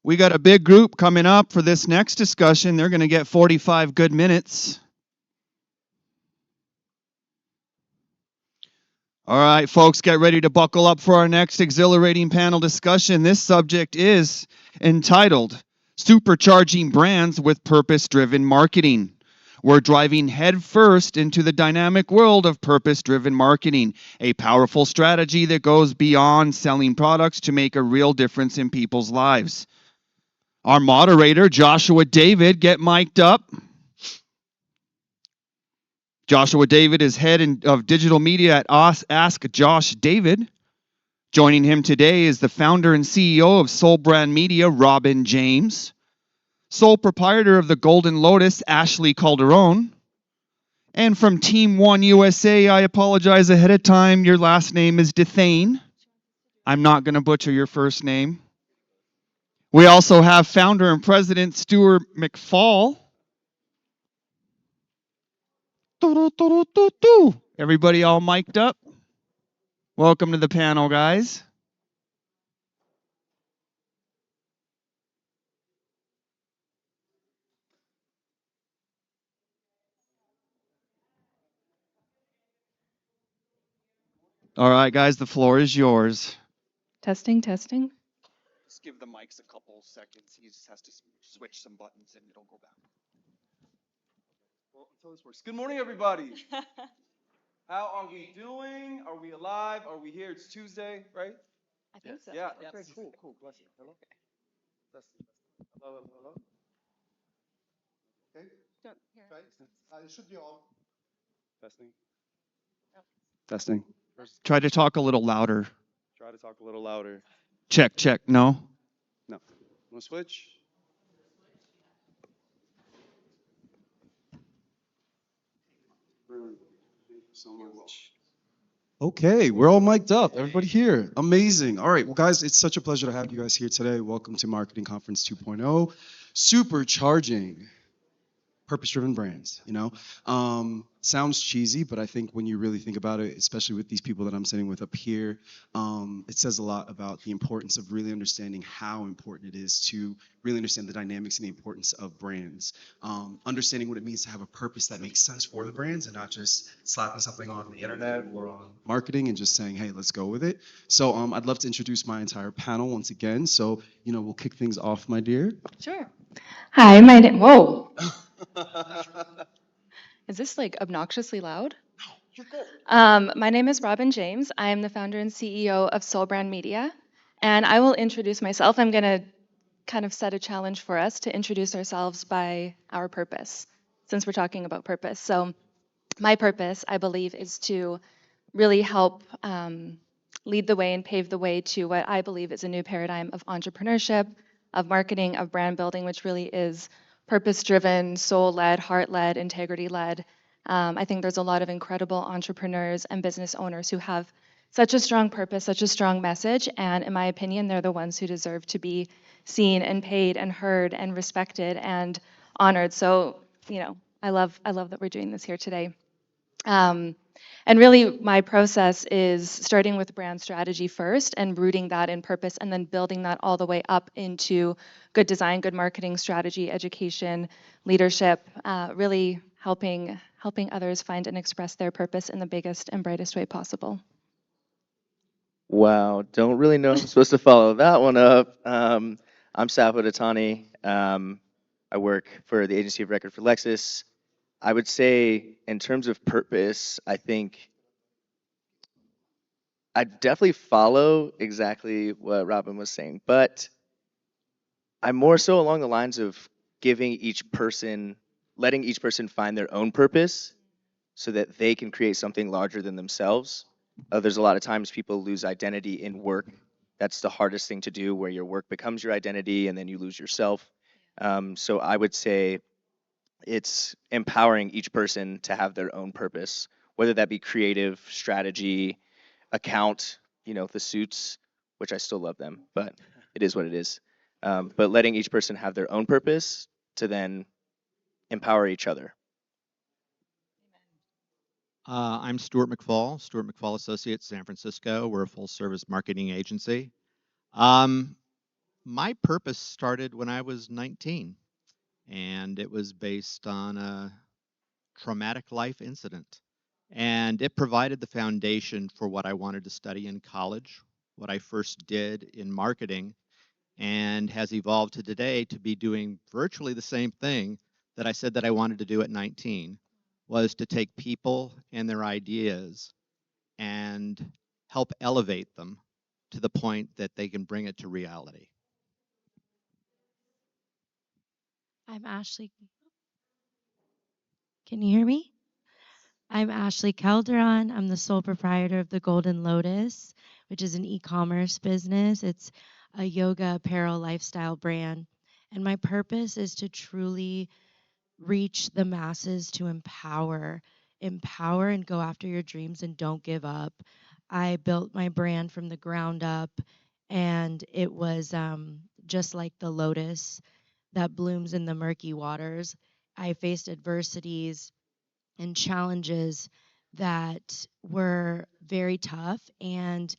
We got a big group coming up for this next discussion. They're going to get 45 good minutes. All right, folks, get ready to buckle up for our next exhilarating panel discussion. This subject is entitled Supercharging Brands with Purpose-Driven Marketing. We're driving headfirst into the dynamic world of purpose-driven marketing, a powerful strategy that goes beyond selling products to make a real difference in people's lives. Our moderator, Joshua David, get mic'd up. Joshua David is head of digital media at Ask Josh David. Joining him today is the founder and CEO of Soul Brand Media, Robin James. Sole proprietor of the Golden Lotus, Ashley Calderon. And from Team One USA, I apologize ahead of time. Your last name is Dethane. I'm not going to butcher your first name. We also have founder and president Stuart McFall. Everybody all mic'd up? Welcome to the panel, guys. All right, guys, the floor is yours. Testing, testing. Just give the mics a couple seconds. He just has to switch some buttons and it'll go back. Well, until this works. Good morning, everybody. How are we doing? Are we alive? Are we here? It's Tuesday, right? I think so. Yeah. Yep. Okay. Cool. Bless you. Hello. Hello. Okay. It should be all. Testing. Testing. Try to talk a little louder. Try to talk a little louder. Check. No? No. Want to switch? Brilliant. Thank you so much. Okay, we're all mic'd up. Everybody here. Amazing. All right, well, guys, it's such a pleasure to have you guys here today. Welcome to Marketing Conference 2.0, Supercharging Purpose-Driven Brands. Sounds cheesy, but I think when you really think about it, especially with these people that I'm sitting with up here, it says a lot about the importance of really understanding how important it is to really understand the dynamics and the importance of brands. Understanding what it means to have a purpose that makes sense for the brands and not just slapping something on the internet or on marketing and just saying, hey, let's go with it. So I'd love to introduce my entire panel once again. So, we'll kick things off, my dear. Sure. Hi, my name. Whoa. Is this like obnoxiously loud? You're good. My name is Robin James. I am the founder and CEO of Soul Brand Media. And I will introduce myself. I'm going to kind of set a challenge for us to introduce ourselves by our purpose, since we're talking about purpose. So my purpose, I believe, is to really help lead the way and pave the way to what I believe is a new paradigm of entrepreneurship, of marketing, of brand building, which really is purpose-driven, soul-led, heart-led, integrity-led. I think there's a lot of incredible entrepreneurs and business owners who have such a strong purpose, such a strong message, and in my opinion, they're the ones who deserve to be seen and paid and heard and respected and honored. So, I love that we're doing this here today. And really, my process is starting with brand strategy first and rooting that in purpose and then building that all the way up into good design, good marketing strategy, education, leadership, really helping others find and express their purpose in the biggest and brightest way possible. Wow, don't really know if I'm supposed to follow that one up. I'm Sapo Datani. I work for the agency of record for Lexus. I would say, in terms of purpose, I think I definitely follow exactly what Robin was saying, but I'm more so along the lines of letting each person find their own purpose so that they can create something larger than themselves. There's a lot of times people lose identity in work. That's the hardest thing to do, where your work becomes your identity and then you lose yourself. So I would say it's empowering each person to have their own purpose, whether that be creative, strategy, account, the suits, which I still love them, but it is what it is. But letting each person have their own purpose to then empower each other. I'm Stuart McFall Associates, San Francisco. We're a full-service marketing agency. My purpose started when I was 19, and it was based on a traumatic life incident. And it provided the foundation for what I wanted to study in college, what I first did in marketing, and has evolved to today to be doing virtually the same thing that I said that I wanted to do at 19, was to take people and their ideas and help elevate them to the point that they can bring it to reality. I'm Ashley. Can you hear me? I'm Ashley Calderon. I'm the sole proprietor of the Golden Lotus, which is an e-commerce business. It's a yoga apparel lifestyle brand. And my purpose is to truly reach the masses, to empower and go after your dreams and don't give up. I built my brand from the ground up, and it was just like the lotus that blooms in the murky waters. I faced adversities and challenges that were very tough, and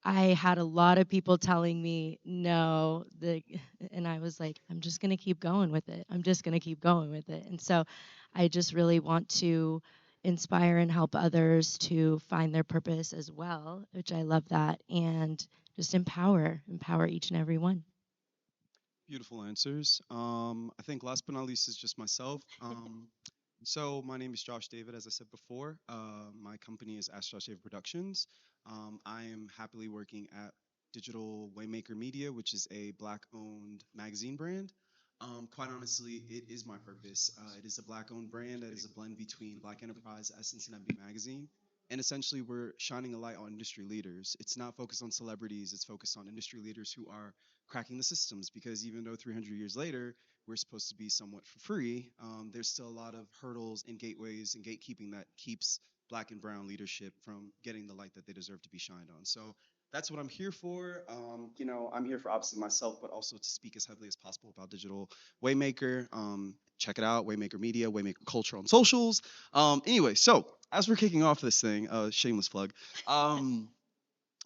I had a lot of people telling me no, and I was like, I'm just going to keep going with it. I'm just going to keep going with it. And so I just really want to inspire and help others to find their purpose as well, which I love that, and just empower each and every one. Beautiful answers. I think last but not least is just myself. So my name is Josh David, as I said before. My company is Ask Josh David Productions. I am happily working at Digital Waymaker Media, which is a Black-owned magazine brand. Quite honestly, it is my purpose. It is a Black-owned brand that is a blend between Black Enterprise, Essence, and MB Magazine. And essentially, we're shining a light on industry leaders. It's not focused on celebrities. It's focused on industry leaders who are cracking the systems. Because even though 300 years later, we're supposed to be somewhat for free, there's still a lot of hurdles and gateways and gatekeeping that keeps Black and brown leadership from getting the light that they deserve to be shined on. So that's what I'm here for. I'm here for opposite myself, but also to speak as heavily as possible about digital Waymaker. Check it out, Waymaker Media, Waymaker Culture on socials. Anyway, so as we're kicking off this thing, shameless plug.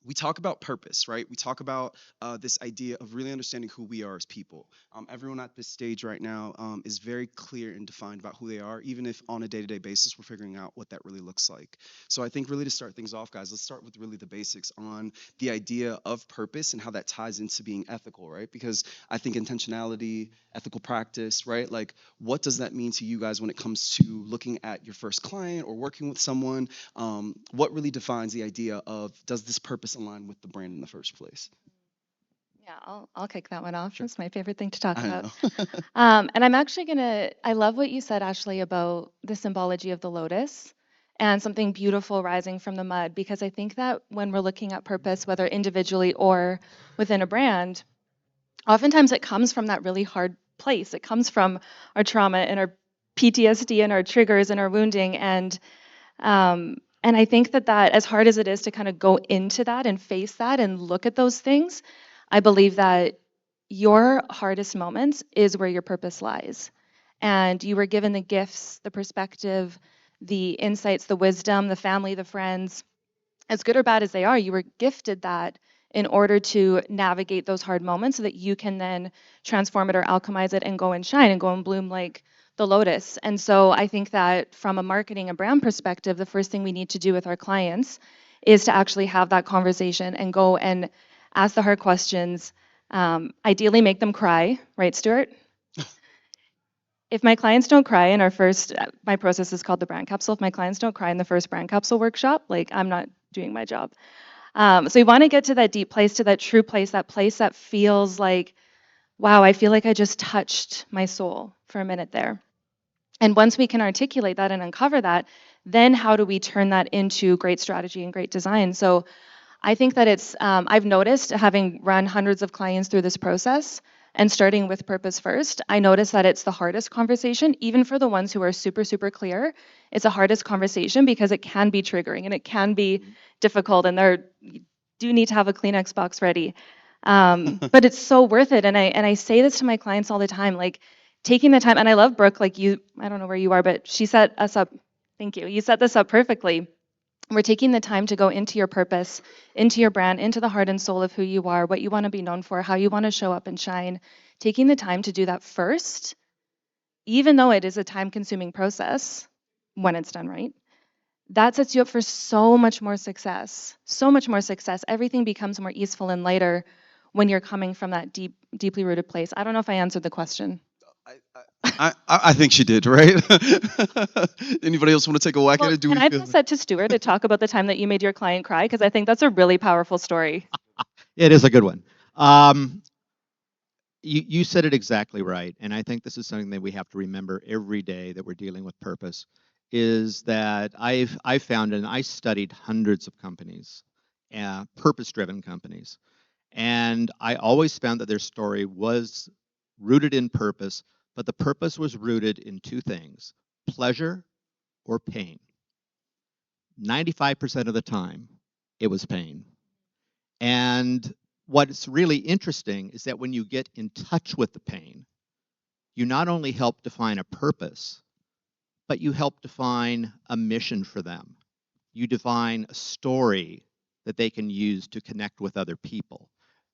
We talk about purpose, right? We talk about this idea of really understanding who we are as people. Everyone at this stage right now is very clear and defined about who they are, even if on a day-to-day basis we're figuring out what that really looks like. So I think really to start things off, guys, let's start with really the basics on the idea of purpose and how that ties into being ethical, right? Because I think intentionality, ethical practice, right? Like, what does that mean to you guys when it comes to looking at your first client or working with someone? What really defines the idea of, does this purpose align with the brand in the first place? Yeah, I'll kick that one off. Sure. That's my favorite thing to talk I about. know. And I'm actually I love what you said, Ashley, about the symbology of the lotus and something beautiful rising from the mud, because I think that when we're looking at purpose, whether individually or within a brand, oftentimes it comes from that really hard place. It comes from our trauma and our PTSD and our triggers and our wounding. And I think that as hard as it is to kind of go into that and face that and look at those things, I believe that your hardest moments is where your purpose lies. And you were given the gifts, the perspective, the insights, the wisdom, the family, the friends, as good or bad as they are, you were gifted that in order to navigate those hard moments so that you can then transform it or alchemize it and go and shine and go and bloom like the lotus. And so I think that from a marketing and brand perspective, the first thing we need to do with our clients is to actually have that conversation and go and ask the hard questions. Ideally, make them cry, right, Stuart? If my clients don't cry in our first, my process is called the brand capsule. If my clients don't cry in the first brand capsule workshop, like I'm not doing my job. So we want to get to that deep place, to that true place that feels like, wow, I feel like I just touched my soul for a minute there. And once we can articulate that and uncover that, then how do we turn that into great strategy and great design? So I think that I've noticed, having run hundreds of clients through this process and starting with purpose first, I noticed that it's the hardest conversation, even for the ones who are super, super clear. It's the hardest conversation because it can be triggering and it can be difficult, and you do need to have a Kleenex box ready. But it's so worth it. And I say this to my clients all the time, like taking the time, and I love Brooke, like you, I don't know where you are, but she set us up. Thank you. You set this up perfectly. We're taking the time to go into your purpose, into your brand, into the heart and soul of who you are, what you want to be known for, how you want to show up and shine. Taking the time to do that first, even though it is a time-consuming process when it's done right, that sets you up for so much more success. So much more success. Everything becomes more easeful and lighter when you're coming from that deeply rooted place. I don't know if I answered the question. I think she did, right? Anybody else want to take a whack at Well, it? Do can we I feel? pass that to Stuart to talk about the time that you made your client cry? Because I think that's a really powerful story. It is a good one. You said it exactly right, and I think this is something that we have to remember every day that we're dealing with purpose. Is that I've found, and I studied hundreds of companies, purpose-driven companies, and I always found that their story was rooted in purpose, but the purpose was rooted in two things: pleasure or pain. 95% of the time, it was pain. And what's really interesting is that when you get in touch with the pain, you not only help define a purpose, but you help define a mission for them. You define a story that they can use to connect with other people,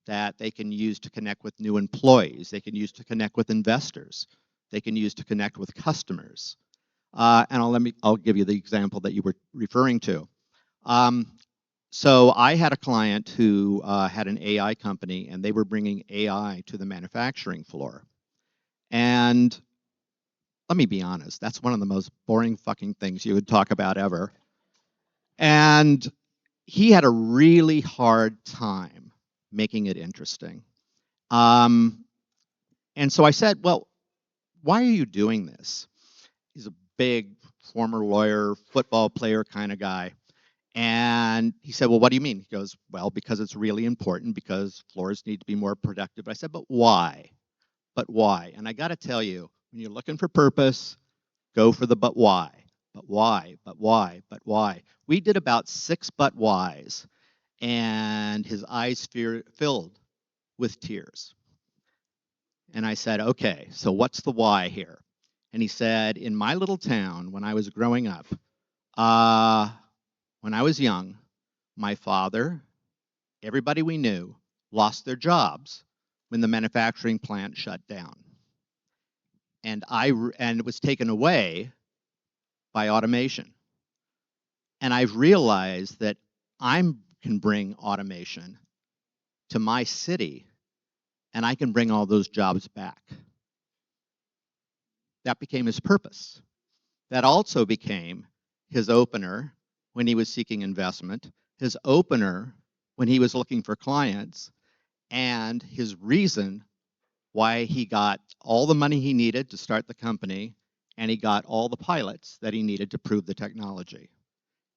that they can use to connect with new employees, they can use to connect with investors, they can use to connect with customers. And I'll give you the example that you were referring to. So I had a client who had an AI company, and they were bringing AI to the manufacturing floor. And let me be honest, that's one of the most boring fucking things you would talk about ever. And he had a really hard time making it interesting. And so I said, well, why are you doing this? He's a big former lawyer, football player kind of guy. And he said, well, what do you mean? He goes, well, because it's really important, because floors need to be more productive. I said, but why? But why? And I got to tell you, when you're looking for purpose, go for the but why. But why? But why? But why? We did about 6 but whys, and his eyes filled with tears. And I said, okay, so what's the why here? And he said, in my little town, when I was growing up, when I was young, my father, everybody we knew, lost their jobs when the manufacturing plant shut down. And it was taken away by automation. And I've realized that I can bring automation to my city, and I can bring all those jobs back. That became his purpose. That also became his opener when he was seeking investment, his opener when he was looking for clients, and his reason why he got all the money he needed to start the company, and he got all the pilots that he needed to prove the technology.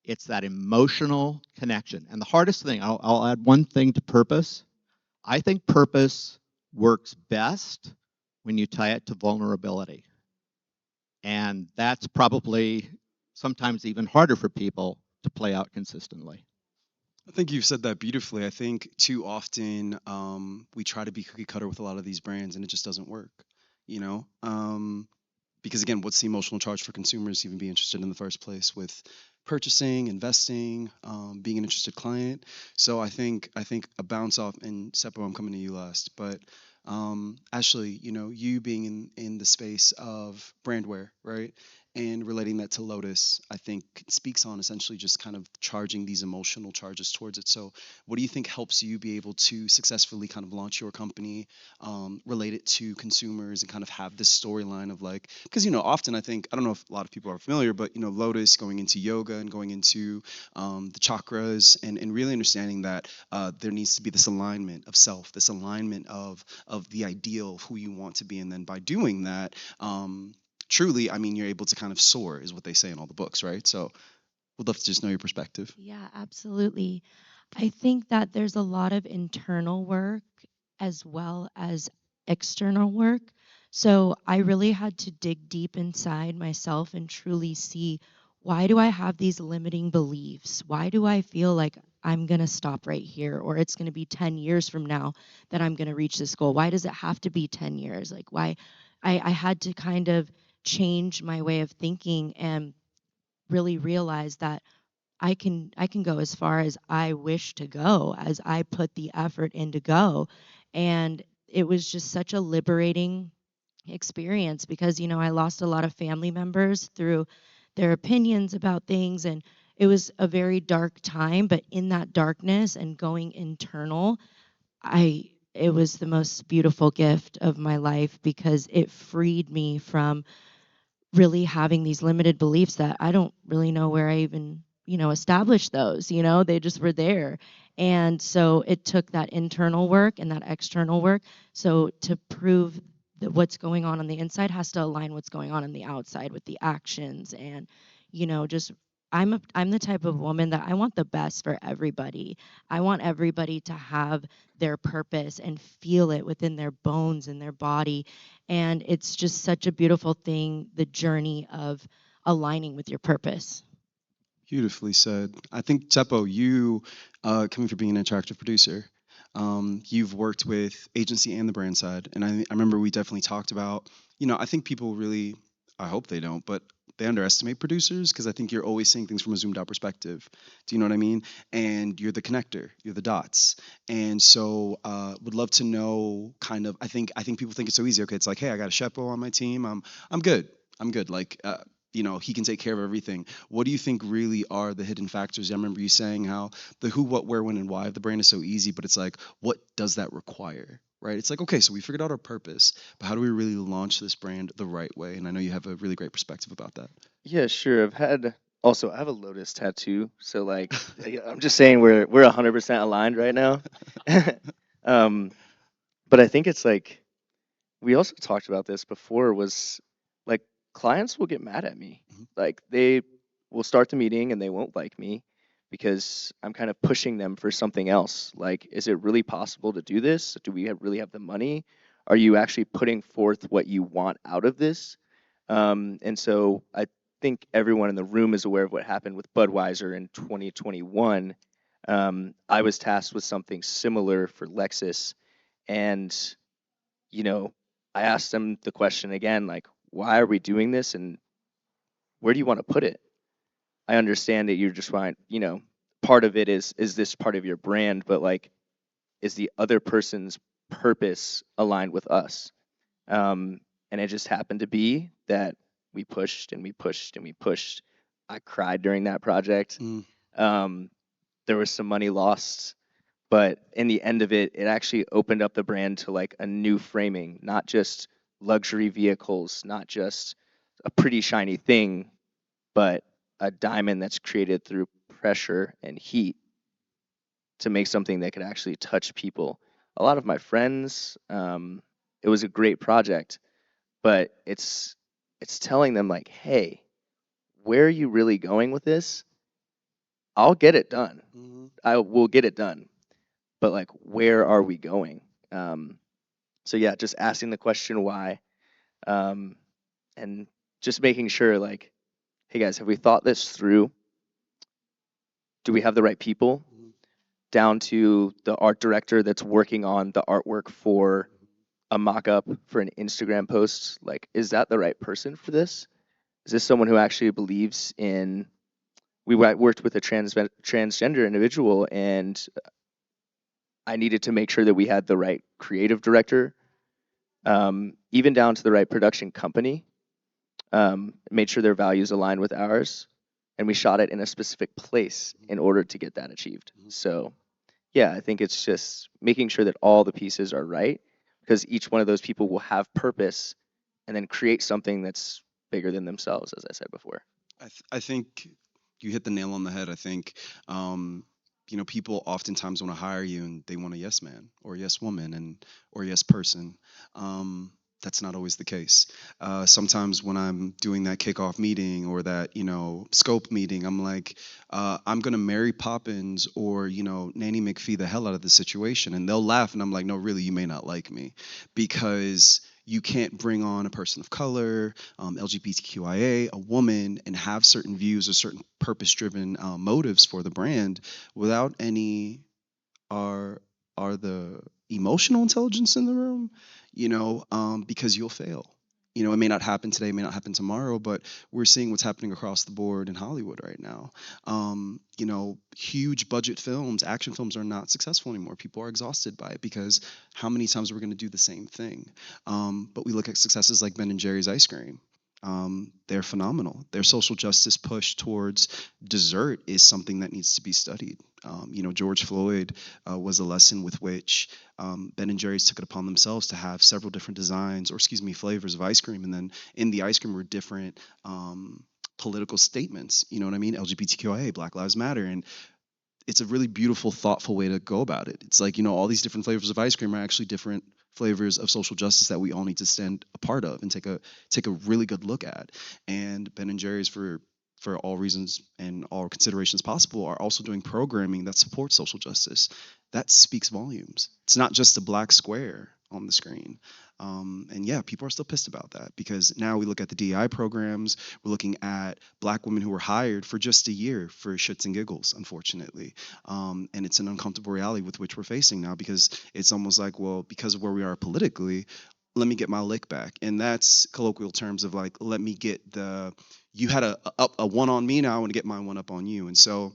It's that emotional connection. And the hardest thing, I'll add one thing to purpose. I think purpose works best when you tie it to vulnerability. And that's probably sometimes even harder for people to play out consistently. I think you've said that beautifully. I think too often we try to be cookie cutter with a lot of these brands, and it just doesn't work. You know, because again, what's the emotional charge for consumers to even be interested in the first place with purchasing, investing, being an interested client? So I think a bounce off, and Seppo, I'm coming to you last, but Ashley, you know, you being in the space of brandware, right? And relating that to Lotus, I think speaks on essentially just kind of charging these emotional charges towards it. So, what do you think helps you be able to successfully kind of launch your company, relate it to consumers, and kind of have this storyline of like, because you know, often I think I don't know if a lot of people are familiar, but you know, Lotus going into yoga and going into the chakras, and really understanding that there needs to be this alignment of self, this alignment of the ideal of who you want to be, and then by doing that, truly, I mean, you're able to kind of soar, is what they say in all the books, right? So, would love to just know your perspective. Yeah, absolutely. I think that there's a lot of internal work as well as external work. So I really had to dig deep inside myself and truly see, why do I have these limiting beliefs? Why do I feel like I'm going to stop right here, or it's going to be 10 years from now that I'm going to reach this goal? Why does it have to be 10 years? Like, why? I had to kind of change my way of thinking and really realize that I can go as far as I wish to go, as I put the effort in to go. And it was just such a liberating experience because, I lost a lot of family members through their opinions about things, and it was a very dark time. But in that darkness and going internal, it was the most beautiful gift of my life because it freed me from really having these limited beliefs that I don't really know where I even, established those, they just were there. And so it took that internal work and that external work. So to prove that what's going on the inside has to align what's going on the outside with the actions. And, just I'm the type of woman that I want the best for everybody. I want everybody to have their purpose and feel it within their bones and their body. And it's just such a beautiful thing, the journey of aligning with your purpose. Beautifully said. I think Teppo, you coming from being an attractive producer, you've worked with agency and the brand side, and I remember we definitely talked about. I think people really, I hope they don't, but they underestimate producers because I think you're always seeing things from a zoomed out perspective. Do you know what I mean? And you're the connector, you're the dots, and so would love to know kind of. I think people think it's so easy. Okay, it's like, hey, I got a Shepo on my team. I'm good. I'm good. Like. He can take care of everything. What do you think really are the hidden factors? I remember you saying how the who, what, where, when, and why of the brand is so easy, but it's like, what does that require? Right? It's like, okay, so we figured out our purpose, but how do we really launch this brand the right way? And I know you have a really great perspective about that. Yeah, sure. I have a lotus tattoo, so like I'm just saying we're 100% aligned right now. um, but I think it's like we also talked about this before was like clients will get mad at me. Mhm. Like they will start the meeting and they won't like me because I'm kind of pushing them for something else. Like, is it really possible to do this? Do we really have the money? Are you actually putting forth what you want out of this? And so I think everyone in the room is aware of what happened with Budweiser in 2021. I was tasked with something similar for Lexus, and you know, I asked them the question again, like, why are we doing this, and where do you want to put it? I understand that you're just trying, part of it is this part of your brand, but like, is the other person's purpose aligned with us? And it just happened to be that we pushed and we pushed and we pushed. I cried during that project. Mm. Um, there was some money lost, but in the end of it, it actually opened up the brand to like a new framing, not just luxury vehicles, not just a pretty shiny thing, but a diamond that's created through pressure and heat to make something that could actually touch people. A lot of my friends, it was a great project, but it's telling them like, hey, where are you really going with this? I'll get it done. Mhm. I will get it done. But like, where are we going? So yeah, just asking the question why, um, and just making sure like, hey guys, have we thought this through? Do we have the right people? Mhm. Down to the art director that's working on the artwork for a mock-up for an Instagram post. Like, is that the right person for this? Is this someone who actually believes in? Worked with a transgender individual, and I needed to make sure that we had the right creative director, even down to the right production company. Made sure their values aligned with ours, and we shot it in a specific place in order to get that achieved. So, yeah, I think it's just making sure that all the pieces are right because each one of those people will have purpose and then create something that's bigger than themselves, as I said before. I think you hit the nail on the head. I think, people oftentimes want to hire you and they want a yes man or a yes woman or yes person. That's not always the case. Sometimes when I'm doing that kickoff meeting or that, scope meeting, I'm like, I'm going to Mary Poppins or, Nanny McPhee the hell out of the situation. And they'll laugh. And I'm like, no, really, you may not like me because you can't bring on a person of color, LGBTQIA, a woman, and have certain views or certain purpose-driven motives for the brand without any are the emotional intelligence in the room, because you'll fail. You know, it may not happen today, it may not happen tomorrow, but we're seeing what's happening across the board in Hollywood right now. You know, huge budget films, action films are not successful anymore. People are exhausted by it because how many times are we going to do the same thing? But we look at successes like Ben and Jerry's ice cream. They're phenomenal. Their social justice push towards dessert is something that needs to be studied. You know, George Floyd was a lesson with which Ben and Jerry's took it upon themselves to have several different designs, or excuse me, flavors of ice cream, and then in the ice cream were different political statements. You know what I mean? LGBTQIA, Black Lives Matter, and it's a really beautiful, thoughtful way to go about it. It's like, you know, all these different flavors of ice cream are actually different flavors of social justice that we all need to stand a part of and take a really good look at. And Ben and Jerry's, for all reasons and all considerations possible, are also doing programming that supports social justice. That speaks volumes. It's not just a black square on the screen. And yeah, people are still pissed about that because now we look at the DEI programs, we're looking at Black women who were hired for just a year for shits and giggles, unfortunately. And it's an uncomfortable reality with which we're facing now because it's almost like, well, because of where we are politically, let me get my lick back. And that's colloquial terms of like, let me get you had a one on me, now I want to get my one up on you. And so,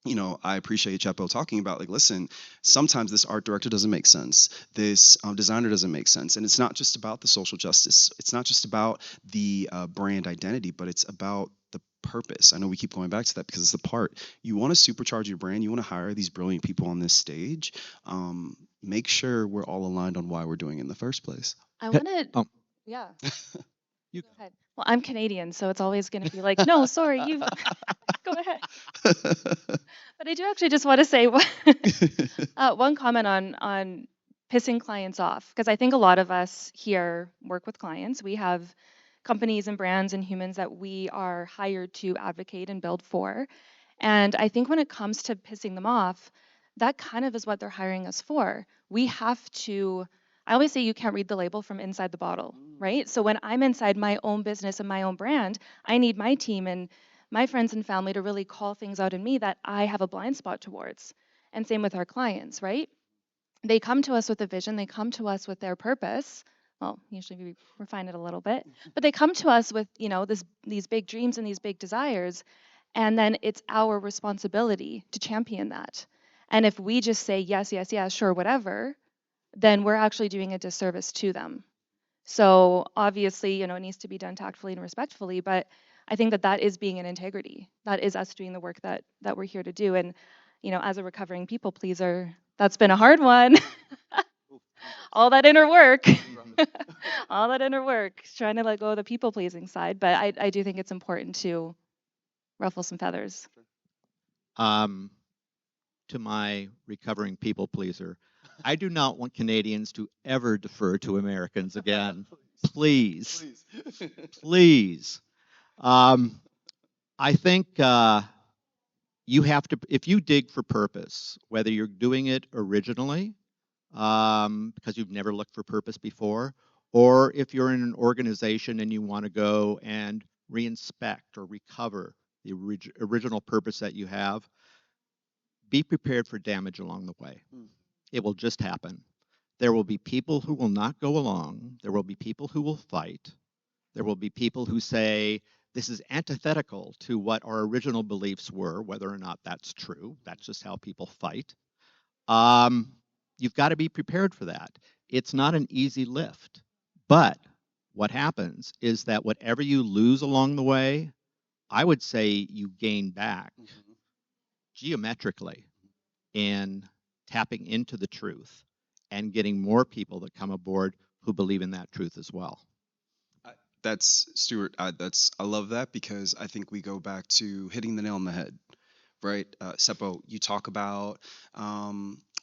you know, I appreciate Chapo talking about like, listen, sometimes this art director doesn't make sense. This designer doesn't make sense. And it's not just about the social justice. It's not just about the brand identity, but it's about the purpose. I know we keep going back to that because it's the part. You want to supercharge your brand. You want to hire these brilliant people on this stage. Make sure we're all aligned on why we're doing it in the first place. I want to, Oh, yeah. you Go ahead. Well, I'm Canadian, so it's always going to be like, no, sorry, you go ahead. But I do actually just want to say one comment on pissing clients off, because I think a lot of us here work with clients. We have companies and brands and humans that we are hired to advocate and build for. And I think when it comes to pissing them off, that kind of is what they're hiring us for. We have to, I always say you can't read the label from inside the bottle, right? So when I'm inside my own business and my own brand, I need my team and my friends and family to really call things out in me that I have a blind spot towards. And same with our clients, right? They come to us with a vision, they come to us with their purpose. Well, usually we refine it a little bit, but they come to us with, you know, these big dreams and these big desires, and then it's our responsibility to champion that. And if we just say yes, yes, yes, sure, whatever, then we're actually doing a disservice to them. So obviously, you know, it needs to be done tactfully and respectfully, but I think that that is being in integrity. That is us doing the work that we're here to do. And, you know, as a recovering people pleaser, that's been a hard one. All that inner work, all that inner work, trying to let go of the people pleasing side. But I do think it's important to ruffle some feathers. To my recovering people pleaser, I do not want Canadians to ever defer to Americans again. Please, please. I think you have to, if you dig for purpose, whether you're doing it originally because you've never looked for purpose before, or if you're in an organization and you want to go and reinspect or recover the original purpose that you have, be prepared for damage along the way. It will just happen. There will be people who will not go along. There will be people who will fight. There will be people who say, this is antithetical to what our original beliefs were, whether or not that's true. That's just how people fight. You've got to be prepared for that. It's not an easy lift. But what happens is that whatever you lose along the way, I would say you gain back geometrically in tapping into the truth and getting more people that come aboard who believe in that truth as well. That's Stuart. I love that because I think we go back to hitting the nail on the head, right? Seppo, you talk about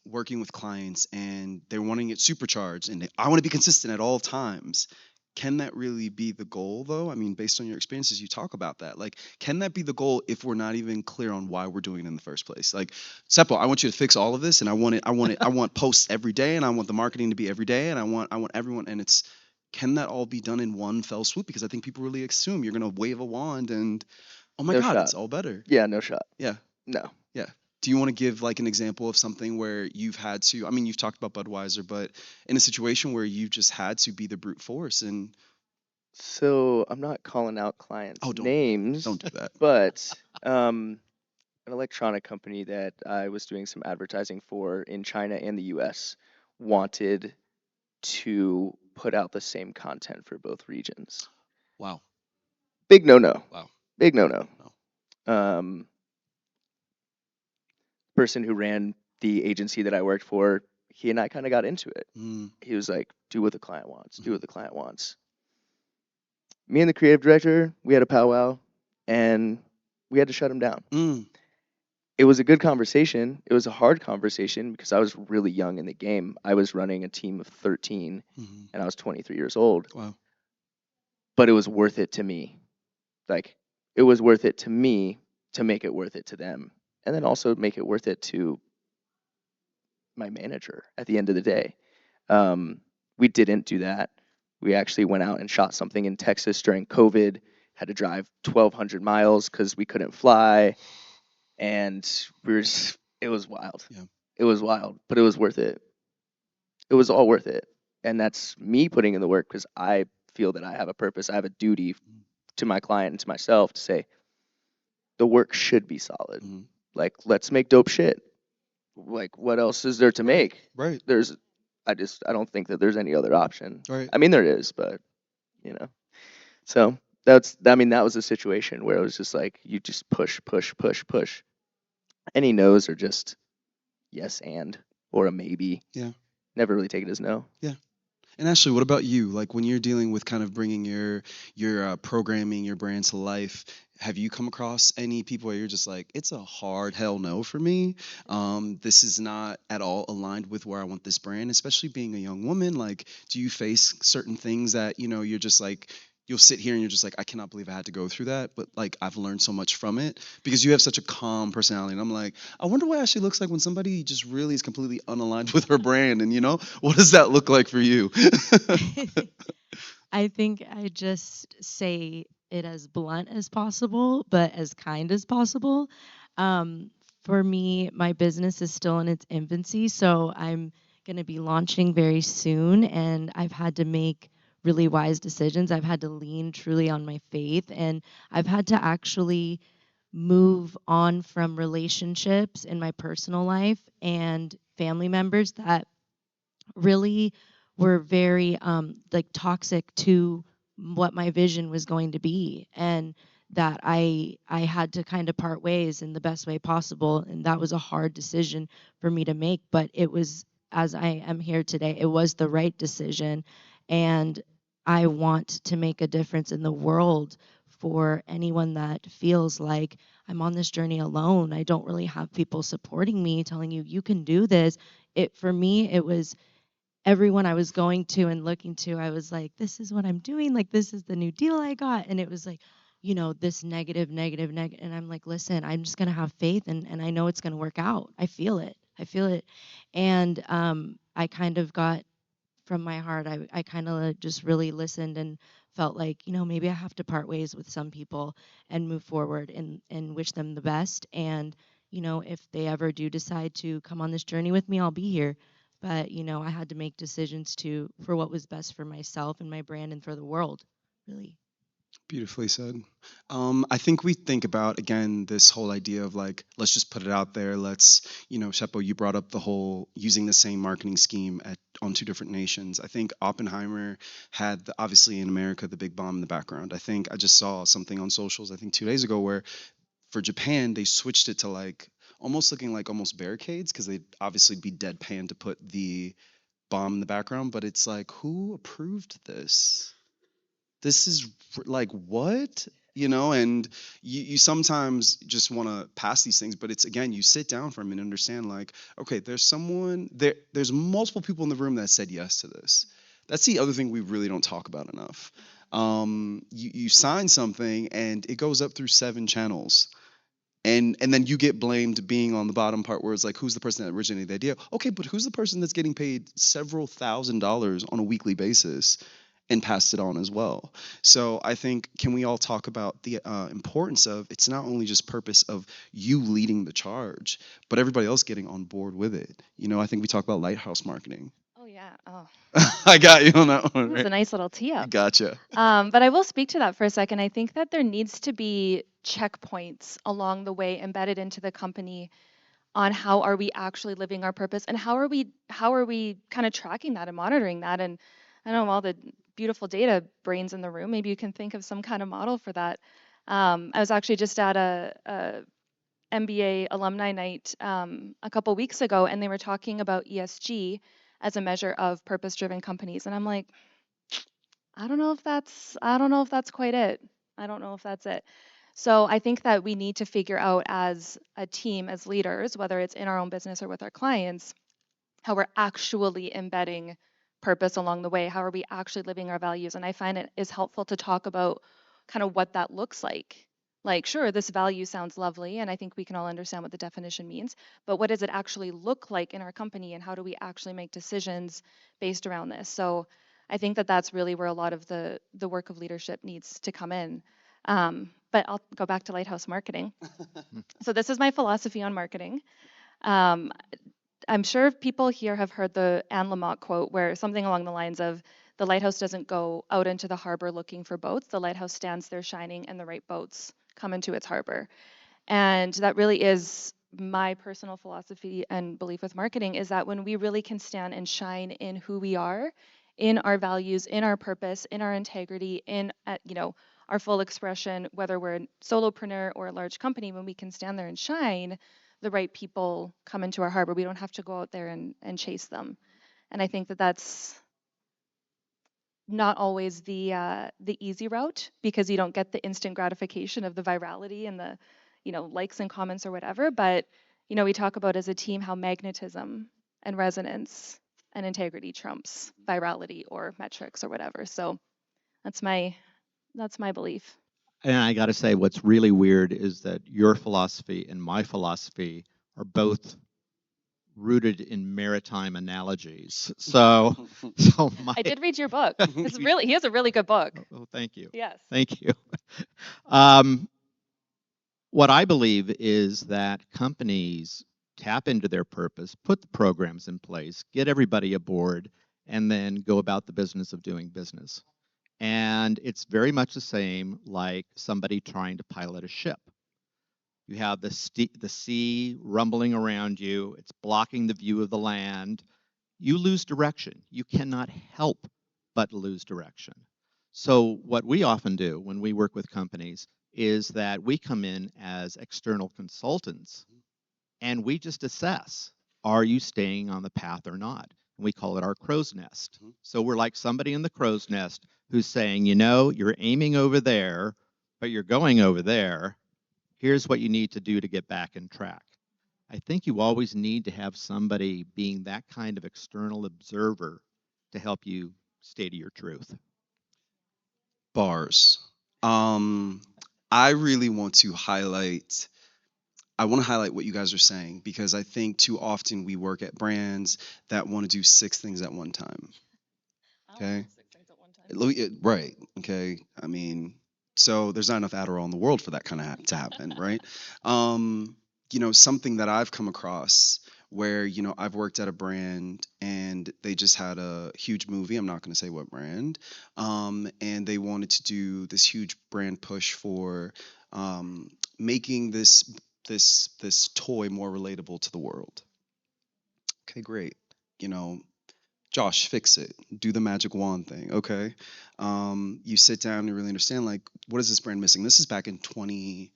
working with clients and they're wanting it supercharged, and I want to be consistent at all times. Can that really be the goal, though? I mean, based on your experiences, you talk about that. Like, can that be the goal if we're not even clear on why we're doing it in the first place? Like, Seppo, I want you to fix all of this, and I want posts every day, and I want the marketing to be every day, and I want everyone, and it's. Can that all be done in one fell swoop? Because I think people really assume you're gonna wave a wand and, oh my No God, shot. it's all better. Yeah, no shot. Yeah, No. yeah. Do you want to give like an example of something where you've had to? I mean, you've talked about Budweiser, but in a situation where you've just had to be the brute force and So I'm not calling out clients' Oh, names, don't do that. but an electronic company that I was doing some advertising for in China and the US wanted to put out the same content for both regions. Wow. Big no no. Wow. Big no no. No. Person who ran the agency that I worked for, he and I kind of got into it. Mm. He was like, do what the client wants, do Mhm. what the client wants. Me and the creative director, we had a powwow and we had to shut him down. Mm. It was a good conversation. It was a hard conversation because I was really young in the game. I was running a team of 13 Mhm. and I was 23 years old, Wow. but it was worth it to me. Like, it was worth it to me to make it worth it to them, and then also make it worth it to my manager at the end of the day. We didn't do that. We actually went out and shot something in Texas during COVID, had to drive 1,200 miles because we couldn't fly, and it was wild. Yeah. It was wild, but it was worth it. It was all worth it. And that's me putting in the work because I feel that I have a purpose. I have a duty to my client and to myself to say, the work should be solid. Mhm. Like, let's make dope shit. Like, what else is there to make? Right. I don't think that there's any other option. Right. I mean, there is, but you know. So that was a situation where it was just like you just push, push, push, push. Any no's are just yes and or a maybe. Yeah. Never really take it as no. Yeah. And Ashley, what about you? Like when you're dealing with kind of bringing your programming, your brand to life, have you come across any people where you're just like, it's a hard hell no for me. This is not at all aligned with where I want this brand, especially being a young woman. Like, do you face certain things that, you're just like, you'll sit here and you're just like, I cannot believe I had to go through that, but like I've learned so much from it because you have such a calm personality. And I'm like, I wonder what Ashley looks like when somebody just really is completely unaligned with her brand. And what does that look like for you? I think I just say it as blunt as possible, but as kind as possible. Um, for me, my business is still in its infancy, so I'm going to be launching very soon, and I've had to make really wise decisions. I've had to lean truly on my faith, and I've had to actually move on from relationships in my personal life and family members that really were very like toxic to what my vision was going to be, and that I had to kind of part ways in the best way possible, and that was a hard decision for me to make, but it was, as I am here today, it was the right decision. And I want to make a difference in the world for anyone that feels like I'm on this journey alone. I don't really have people supporting me, telling you can do this. It For me, it was everyone I was going to and looking to, I was like, this is what I'm doing. Like, this is the new deal I got. And it was like, this negative, negative, negative. And I'm like, listen, I'm just going to have faith, and I know it's going to work out. I feel it. I feel it. And I kind of got from my heart, I kind of just really listened and felt like, maybe I have to part ways with some people and move forward and wish them the best. And, if they ever do decide to come on this journey with me, I'll be here. But, I had to make decisions for what was best for myself and my brand and for the world, really. Beautifully said. I think we think about again this whole idea of like, let's just put it out there. Let's, Shepo, you brought up the whole using the same marketing scheme on two different nations. I think Oppenheimer had obviously in America the big bomb in the background. I think I just saw something on socials, I think 2 days ago, where for Japan they switched it to like almost looking like almost barricades because they'd obviously be deadpan to put the bomb in the background. But it's like, who approved this? This is like what, and you sometimes just want to pass these things, but it's again, you sit down for a minute and understand like, okay, there's multiple people in the room that said yes to this. That's the other thing we really don't talk about enough. You sign something and it goes up through 7 channels, and then you get blamed being on the bottom part where it's like, who's the person that originated the idea? Okay, but who's the person that's getting paid several $1,000s on a weekly basis and passed it on as well? So I think, can we all talk about the importance of, it's not only just purpose of you leading the charge, but everybody else getting on board with it. I think we talk about lighthouse marketing. Oh, yeah. Yeah. Oh, I got you on that one, that was a right? nice little tee up. Gotcha. But I will speak to that for a second. I think that there needs to be checkpoints along the way embedded into the company on how are we actually living our purpose and how are we kind of tracking that and monitoring that. And I know all the beautiful data brains in the room, maybe you can think of some kind of model for that. I was actually just at a MBA alumni night a couple weeks ago, and they were talking about ESG as a measure of purpose-driven companies, and I'm like, I don't know if that's quite it. I don't know if that's it. So I think that we need to figure out as a team, as leaders, whether it's in our own business or with our clients, how we're actually embedding purpose along the way. How are we actually living our values? And I find it is helpful to talk about kind of what that looks like. Like, sure, this value sounds lovely, and I think we can all understand what the definition means, but what does it actually look like in our company, and how do we actually make decisions based around this? So I think that that's really where a lot of the work of leadership needs to come in. But I'll go back to Lighthouse Marketing. So this is my philosophy on marketing. Um, I'm sure people here have heard the Anne Lamott quote where something along the lines of the lighthouse doesn't go out into the harbor looking for boats. The lighthouse stands there shining and the right boats come into its harbor. And that really is my personal philosophy and belief with marketing is that when we really can stand and shine in who we are, in our values, in our purpose, in our integrity, in our full expression, whether we're a solopreneur or a large company, when we can stand there and shine, the right people come into our harbor. We don't have to go out there and chase them. And I think that that's not always the easy route because you don't get the instant gratification of the virality and the likes and comments or whatever. But we talk about as a team how magnetism and resonance and integrity trumps virality or metrics or whatever. So that's my belief. And I got to say, what's really weird is that your philosophy and my philosophy are both rooted in maritime analogies. So my I did read your book. He has a really good book. oh, thank you, Yes. thank you. um, what I believe is that companies tap into their purpose, put the programs in place, get everybody aboard, and then go about the business of doing business. And it's very much the same like somebody trying to pilot a ship. You have the sea rumbling around you, it's blocking the view of the land. You lose direction. You cannot help but lose direction. So, what we often do when we work with companies is that we come in as external consultants and we just assess, are you staying on the path or not? And we call it our crow's nest. So we're like somebody in the crow's nest who's saying, you're aiming over there, but you're going over there. Here's what you need to do to get back in track. I think you always need to have somebody being that kind of external observer to help you stay to your truth. Bars. Um, I really want to highlight. I want to highlight what you guys are saying because I think too often we work at brands that want to do 6 things at one time. Okay. Right. Okay. I mean, so there's not enough Adderall in the world for that kind of to happen, right? Something that I've come across where, I've worked at a brand and they just had a huge movie. I'm not going to say what brand. And they wanted to do this huge brand push for making this toy more relatable to the world. Okay, great. You know, Josh, fix it. Do the magic wand thing. Okay. You sit down and really understand like what is this brand missing? This is back in 2020.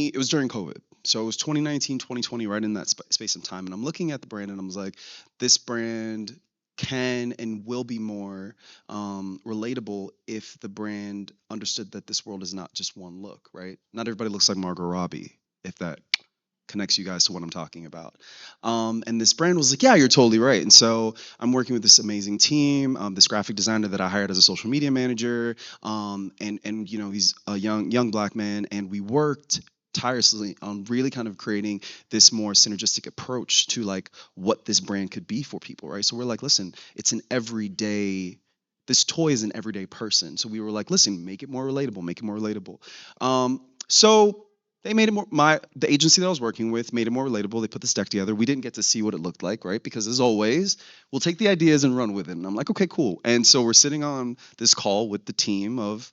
It was during COVID. So it was 2019, 2020, right in that space of time. And I'm looking at the brand and I was like, this brand can and will be more relatable if the brand understood that this world is not just one look, right? Not everybody looks like Margot Robbie, if that connects you guys to what I'm talking about. And this brand was like, yeah, you're totally right. And so I'm working with this amazing team, this graphic designer that I hired as a social media manager. And he's a young black man. And we worked tirelessly on really kind of creating this more synergistic approach to like what this brand could be for people, right? So we're like, listen, it's an everyday, this toy is an everyday person. So we were like, listen, make it more relatable, make it more relatable. So They made it more, the agency that I was working with made it more relatable. They put this deck together. We didn't get to see what it looked like, right? Because as always, we'll take the ideas and run with it. And I'm like, okay, cool. And so we're sitting on this call with the team of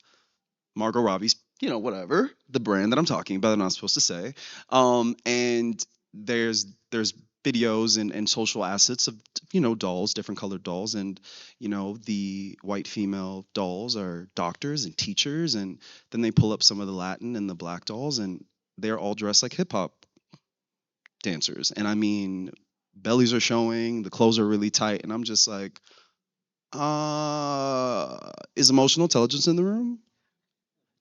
Margot Robbie's, whatever, the brand that I'm talking about, I'm not supposed to say. And there's videos and social assets of, dolls, different colored dolls. And, the white female dolls are doctors and teachers. And then they pull up some of the Latin and the black dolls, and they're all dressed like hip hop dancers. And I mean, bellies are showing, the clothes are really tight. And I'm just like, is emotional intelligence in the room?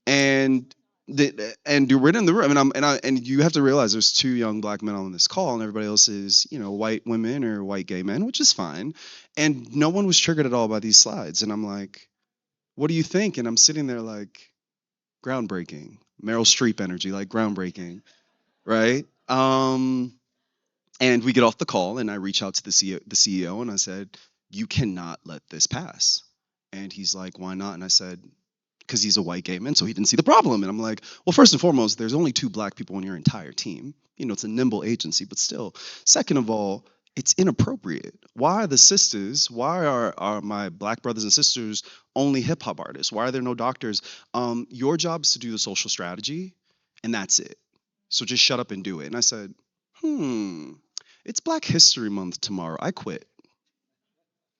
And we're in the room, and you have to realize there's two young black men on this call, and everybody else is white women or white gay men, which is fine. And no one was triggered at all by these slides. And I'm like, what do you think? And I'm sitting there like, groundbreaking, Meryl Streep energy, like groundbreaking, right? And we get off the call, and I reach out to the CEO, and I said, you cannot let this pass. And he's like, why not? And I said, because he's a white gay man, so he didn't see the problem. And I'm like, well, first and foremost, there's only 2 black people on your entire team. It's a nimble agency, but still. Second of all, it's inappropriate. Why are the sisters, why are my black brothers and sisters only hip hop artists? Why are there no doctors? Your job is to do the social strategy, and that's it. So just shut up and do it. And I said, it's Black History Month tomorrow. I quit.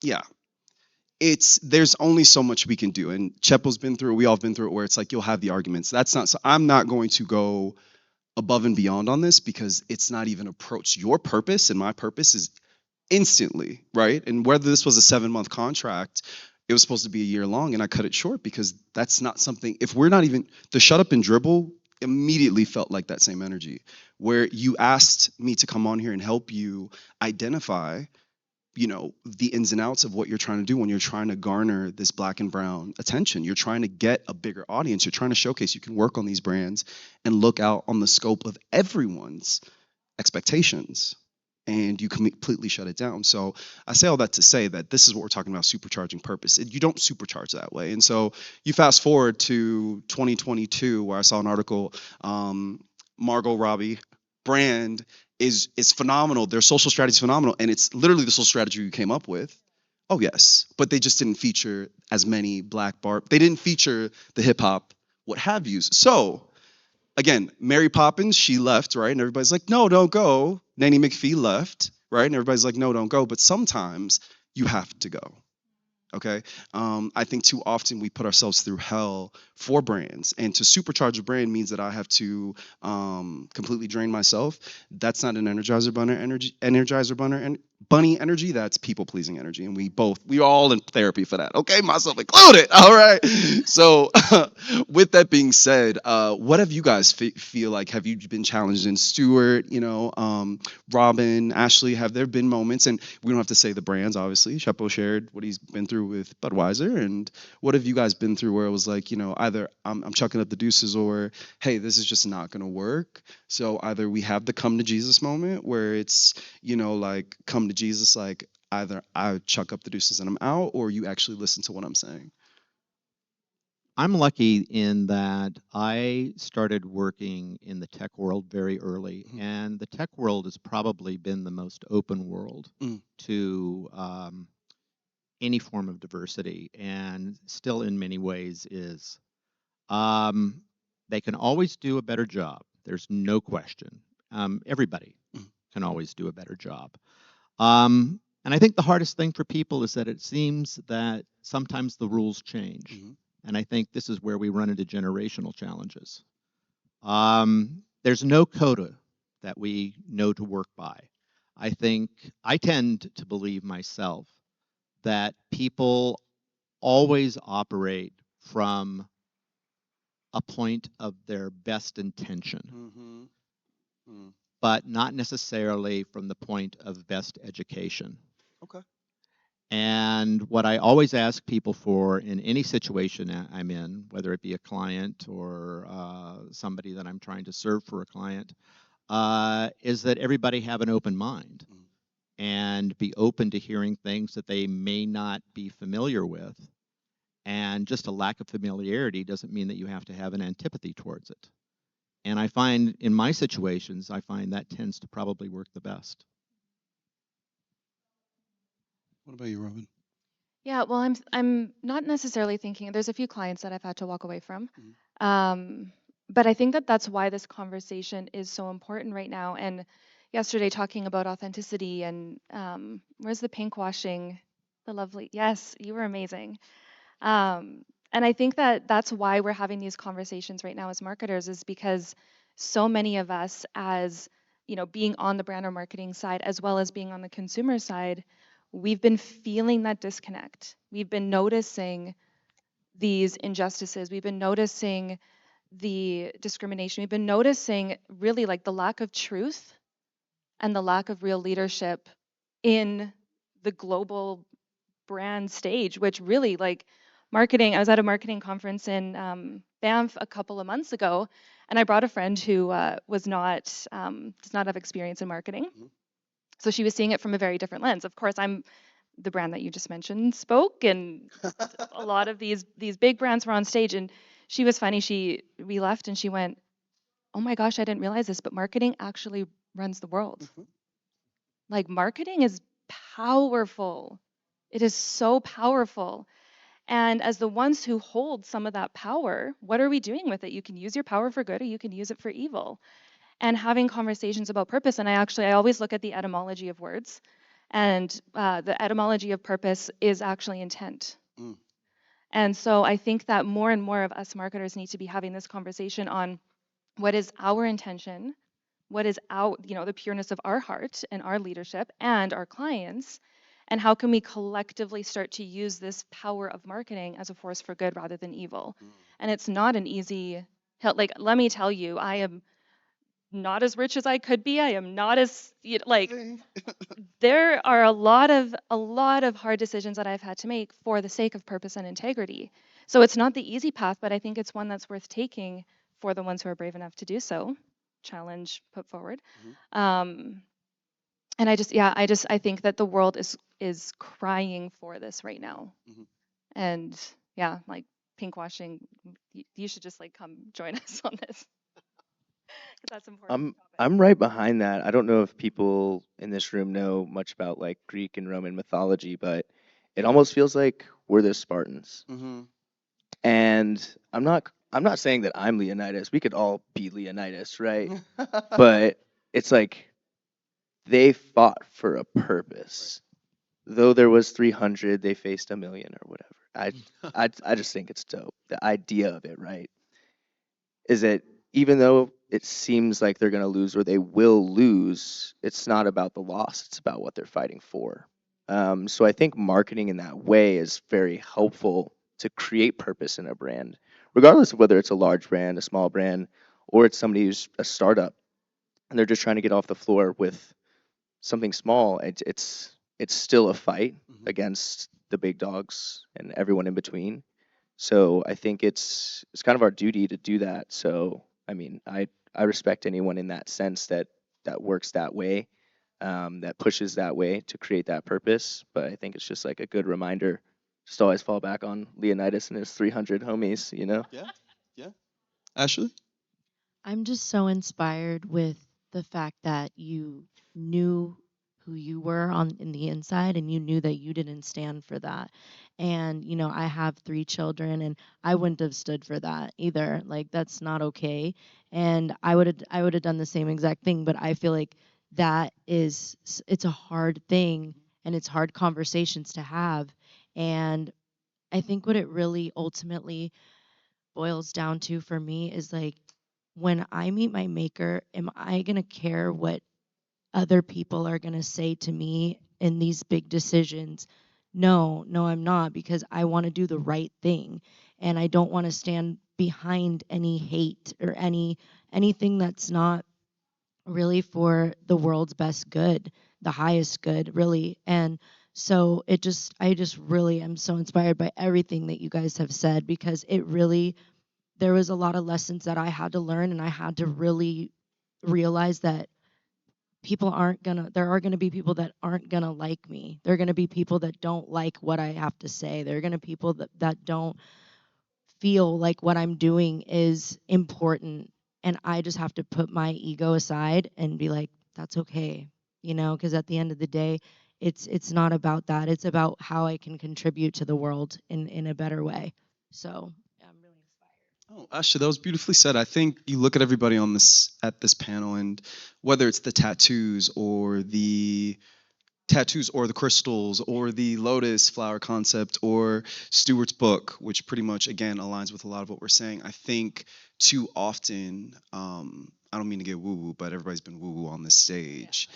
Yeah. There's only so much we can do, and Chepo's been through it, we all have been through it, where it's like you'll have the arguments. That's not so I'm not going to go above and beyond on this, because it's not even approached. Your purpose and my purpose is instantly, right? And whether this was a 7-month contract, it was supposed to be a year long, and I cut it short because that's not something. If we're not even, the shut up and dribble immediately felt like that same energy, where you asked me to come on here and help you identify the ins and outs of what you're trying to do when you're trying to garner this black and brown attention. You're trying to get a bigger audience. You're trying to showcase you can work on these brands and look out on the scope of everyone's expectations, and you completely shut it down. So I say all that to say that this is what we're talking about, supercharging purpose. You don't supercharge that way. And so you fast forward to 2022, where I saw an article, Margot Robbie brand is phenomenal. Their social strategy is phenomenal, and it's literally the social strategy you came up with. Oh yes, but they just didn't feature as many black They didn't feature the hip hop what have yous. So again, Mary Poppins, she left, right? And everybody's like, no, don't go. Nanny McPhee left, right? And everybody's like, no, don't go. But sometimes you have to go. Okay. I think too often we put ourselves through hell for brands, and to supercharge a brand means that I have to completely drain myself. That's not an bunny energy. That's people pleasing energy. And we're all in therapy for that. Okay. Myself included. All right. So with that being said, what have you guys feel like, have you been challenged in? Stuart, Robin, Ashley, have there been moments, and we don't have to say the brands, obviously. Chepo shared what he's been through with Budweiser, and what have you guys been through where it was like, either I'm chucking up the deuces, or hey, this is just not gonna work. So either we have the come to Jesus moment where it's, like come to Jesus, like either I chuck up the deuces and I'm out, or you actually listen to what I'm saying. I'm lucky in that I started working in the tech world very early, and the tech world has probably been the most open world to any form of diversity, and still in many ways is. They can always do a better job. There's no question. Everybody can always do a better job. And I think the hardest thing for people is that it seems that sometimes the rules change. And I think this is where we run into generational challenges. There's no quota that we know to work by. I tend to believe myself that people always operate from a point of their best intention, but not necessarily from the point of best education. Okay. And what I always ask people for in any situation I'm in, whether it be a client or somebody that I'm trying to serve for a client, is that everybody have an open mind and be open to hearing things that they may not be familiar with. And just a lack of familiarity doesn't mean that you have to have an antipathy towards it. And I find in my situations, I find that tends to probably work the best. What about you, Robin? Yeah, well, I'm not necessarily thinking. There's a few clients that I've had to walk away from. Um, but I think that that's why this conversation is so important right now. And yesterday, talking about authenticity and where's the pink washing? The lovely, yes, you were amazing. And I think that that's why we're having these conversations right now as marketers, is because so many of us, as being on the brand or marketing side as well as being on the consumer side, we've been feeling that disconnect. We've been noticing these injustices. We've been noticing the discrimination. We've been noticing really like the lack of truth and the lack of real leadership in the global brand stage, which really like marketing. I was at a marketing conference in Banff a couple of months ago, and I brought a friend who was not does not have experience in marketing. So she was seeing it from a very different lens. Of course, I'm the brand that you just mentioned spoke, and a lot of these big brands were on stage, and she was funny. We left, and she went, "Oh my gosh, I didn't realize this, but marketing actually runs the world. Like marketing is powerful. It is so powerful." And as the ones who hold some of that power, what are we doing with it? You can use your power for good or you can use it for evil. And having conversations about purpose. And I always look at the etymology of words. And the etymology of purpose is actually intent. Mm. And so I think that more and more of us marketers need to be having this conversation on what is our intention, what is the pureness of our heart and our leadership and our clients, and how can we collectively start to use this power of marketing as a force for good rather than evil. And it's not an easy hill. Like, let me tell you, I am not as rich as I could be. I am not as there are a lot of hard decisions that I've had to make for the sake of purpose and integrity. So it's not the easy path, but I think it's one that's worth taking for the ones who are brave enough to do so. Challenge put forward. Um, and I think that the world is crying for this right now. And yeah, like pink washing, you should just like come join us on this. 'Cause that's important. I'm right behind that. I don't know if people in this room know much about like Greek and Roman mythology, but it almost feels like we're the Spartans. And I'm not saying that I'm Leonidas. We could all be Leonidas, right? But it's like they fought for a purpose. Though there was 300, they faced a million or whatever. I just think it's dope. The idea of it, right? Is that even though it seems like they're going to lose or they will lose, it's not about the loss, it's about what they're fighting for. So I think marketing in that way is very helpful to create purpose in a brand, regardless of whether it's a large brand, a small brand, or it's somebody who's a startup and they're just trying to get off the floor with something small. It's still a fight against the big dogs and everyone in between. So I think it's kind of our duty to do that. So I mean, I respect anyone in that sense that works that way, that pushes that way to create that purpose. But I think it's just like a good reminder, just always fall back on Leonidas and his 300 homies, you know? Yeah. Yeah. Ashley? I'm just so inspired with the fact that you knew who you were on in the inside and you knew that you didn't stand for that. And I have 3 children and I wouldn't have stood for that either. Like that's not okay. And I would have done the same exact thing, but I feel like it's a hard thing and it's hard conversations to have. And I think what it really ultimately boils down to for me is like when I meet my maker, am I going to care what other people are going to say to me in these big decisions? No, no, I'm not, because I want to do the right thing and I don't want to stand behind any hate or anything that's not really for the world's best good, the highest good, really. And so I just really am so inspired by everything that you guys have said, because it really, there was a lot of lessons that I had to learn, and I had to really realize that there are gonna be people that aren't gonna like me. There are gonna be people that don't like what I have to say. There are gonna be people that don't feel like what I'm doing is important. And I just have to put my ego aside and be like, that's okay, because at the end of the day, it's not about that. It's about how I can contribute to the world in a better way. So I'm really inspired. Oh, Asha, that was beautifully said. I think you look at everybody on this panel, and whether it's the tattoos or the crystals or the lotus flower concept or Stewart's book, which pretty much again aligns with a lot of what we're saying. I think too often, I don't mean to get woo woo, but everybody's been woo woo on this stage.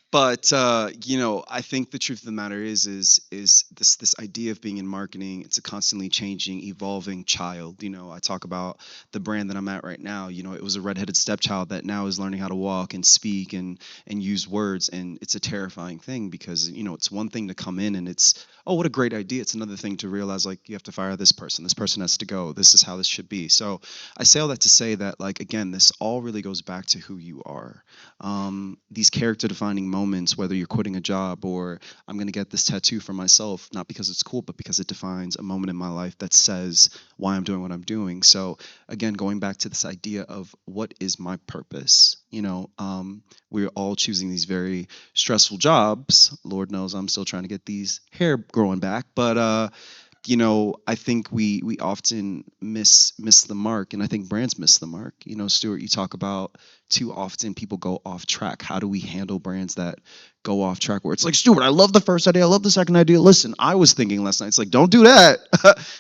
But I think the truth of the matter is this idea of being in marketing. It's a constantly changing, evolving child. I talk about the brand that I'm at right now. It was a redheaded stepchild that now is learning how to walk and speak and use words, and it's a terrifying thing because it's one thing to come in and it's, oh, what a great idea. It's another thing to realize, like, you have to fire this person. This person has to go. This is how this should be. So I say all that to say that, like, again, this all really goes back to who you are. These character defining moments, whether you're quitting a job or I'm going to get this tattoo for myself, not because it's cool, but because it defines a moment in my life that says why I'm doing what I'm doing. So again, going back to this idea of what is my purpose, we're all choosing these very stressful jobs. Lord knows I'm still trying to get these hair growing back, but I think we often miss the mark, and I think brands miss the mark. Stuart, you talk about too often people go off track. How do we handle brands that go off track where it's like, Stuart, I love the first idea, I love the second idea. Listen, I was thinking last night. It's like, don't do that.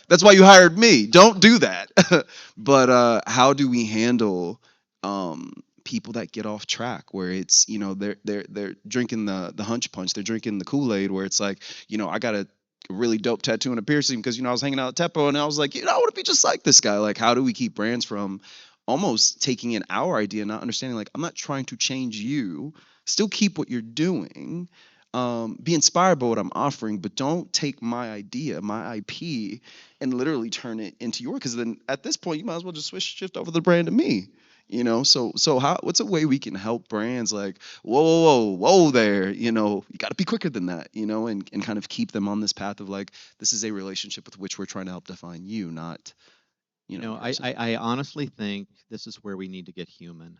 That's why you hired me. Don't do that. But how do we handle people that get off track where it's they're drinking the hunch punch, they're drinking the Kool-Aid, where it's like, I got a really dope tattoo and a piercing because I was hanging out at Teppo and I was like, I want to be just like this guy. Like, how do we keep brands from almost taking in our idea, not understanding, like, I'm not trying to change you, still keep what you're doing, be inspired by what I'm offering, but don't take my idea, my IP, and literally turn it into your, because then at this point you might as well just shift over the brand to me. So what's a way we can help brands, like, whoa there, you got to be quicker than that, and kind of keep them on this path of, like, this is a relationship with which we're trying to help define you, not I honestly think this is where we need to get human.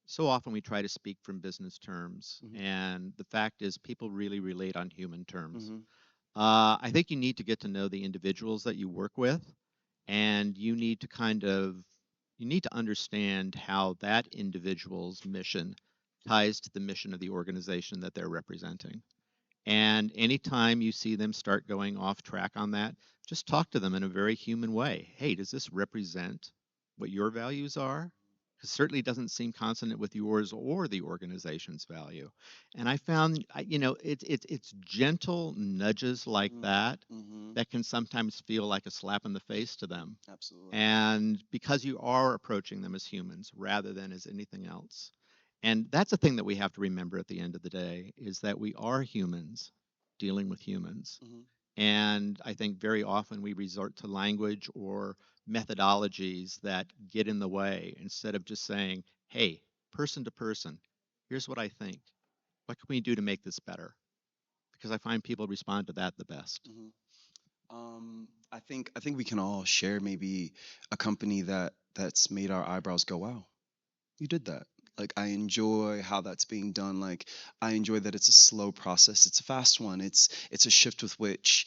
So often we try to speak from business terms, and the fact is people really relate on human terms. I think you need to get to know the individuals that you work with, and you need to understand how that individual's mission ties to the mission of the organization that they're representing. And anytime you see them start going off track on that, just talk to them in a very human way. Hey, does this represent what your values are? Because certainly doesn't seem consonant with yours or the organization's value. And I found, it's gentle nudges like that that can sometimes feel like a slap in the face to them. Absolutely. And because you are approaching them as humans rather than as anything else. And that's the thing that we have to remember at the end of the day, is that we are humans dealing with humans. And I think very often we resort to language or methodologies that get in the way instead of just saying, hey, person to person, here's what I think. What can we do to make this better? Because I find people respond to that the best. I think we can all share maybe a company that's made our eyebrows go, wow, you did that. Like, I enjoy how that's being done. Like, I enjoy that it's a slow process. It's a fast one. It's a shift with which,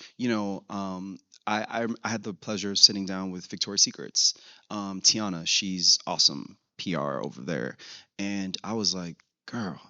I had the pleasure of sitting down with Victoria's Secret's Tiana. She's awesome PR over there, and I was like, girl,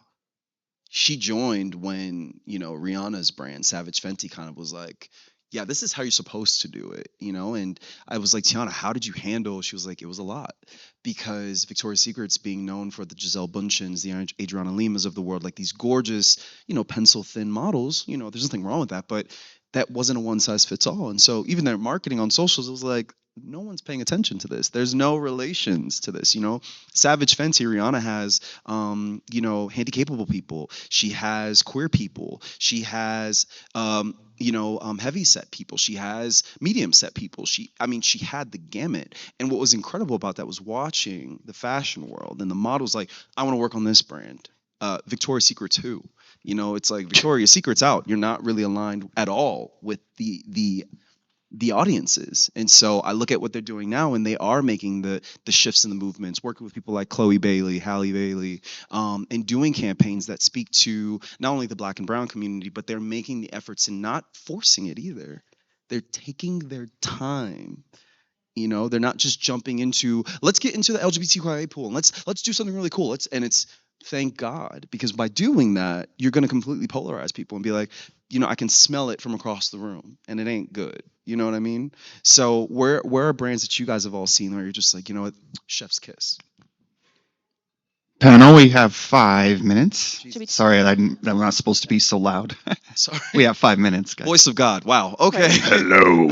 she joined when Rihanna's brand Savage Fenty kind of was like, yeah, this is how you're supposed to do it, and I was like, Tiana, how did you handle? She was like, it was a lot, because Victoria's Secret's being known for the Giselle Bunchens, the Adriana Limas of the world, like these gorgeous, pencil thin models. There's nothing wrong with that, but that wasn't a one size fits all. And so even their marketing on socials, it was like, no one's paying attention to this. There's no relations to this. Savage Fenty, Rihanna has, handy-capable people. She has queer people. She has, heavy set people. She has medium set people. She had the gamut. And what was incredible about that was watching the fashion world and the models like, I want to work on this brand. Victoria's Secret too. It's like Victoria's Secret's out. You're not really aligned at all with the the audiences. And so I look at what they're doing now, and they are making the shifts in the movements, working with people like Chloe Bailey, Halle Bailey, and doing campaigns that speak to not only the Black and Brown community, but they're making the efforts and not forcing it either. They're taking their time. You know, they're not just jumping into, let's get into the LGBTQIA pool and let's do something really cool. It's thank God, because by doing that, you're going to completely polarize people and be like, you know, I can smell it from across the room and it ain't good. You know what I mean? So where are brands that you guys have all seen where you're just like, you know what, chef's kiss? Panel, we have 5 minutes. Should we- Sorry, I'm not supposed to be so loud. Sorry. We have 5 minutes, guys. Voice of God. Wow. Okay. Hello.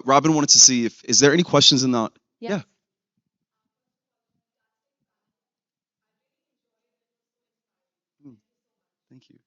Robin wanted to see if, is there any questions in the, Yes. yeah. Thank you.